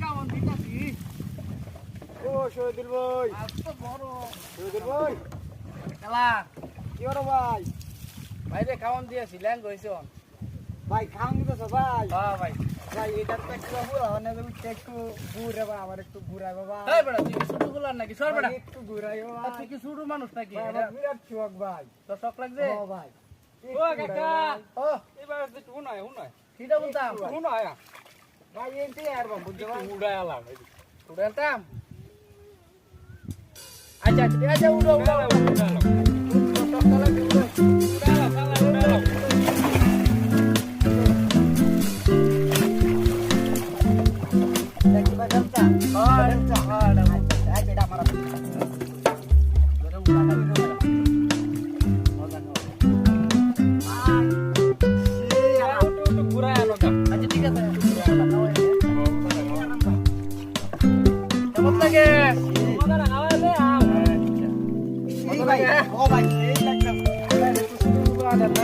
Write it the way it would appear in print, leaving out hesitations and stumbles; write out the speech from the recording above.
কেমন দিতাছি ও শহীদুল ভাই আজ তো বড় শহীদুল ভাই খেলা কি করো ভাই বাইরে খাওয়ান দিয়েছি ল্যাঙ্গ হয়েছে ভাই খাওয়ান দিতেছ ভাই হ্যাঁ ভাই ভাই এটার তো একটু ঘুরা না উঠতে একটু ঘুরে বা আমার একটু ঘুরাই বাবা এই বেটা তুই কি শুরু করলাম নাকি সর বেটা একটু ঘুরাই আর তুই কি শুরু মানুষ নাকি ভাই আমার বিরাট শখ ভাই তোর শখ লাগছে ও ভাই ও কাকা ও এবার শুনায় শুনায় কিটা বলতাম শুনায় ভাই এনতে আর বাবু বুঝছো ভাই উড়ায় আলাম উড়ে আনতাম আচ্ছা আচ্ছা উড়ো উড়ো দেখি ভাই জানতা হ্যাঁ হ্যাঁ আচ্ছা এটা আমার ঘুরায় আনো কা আচ্ছা ঠিক আছে কেমন লাগে মজাটা খাওয়ালে আম এই ভাই ও ভাই এই লাগতাম একটু শুরু করে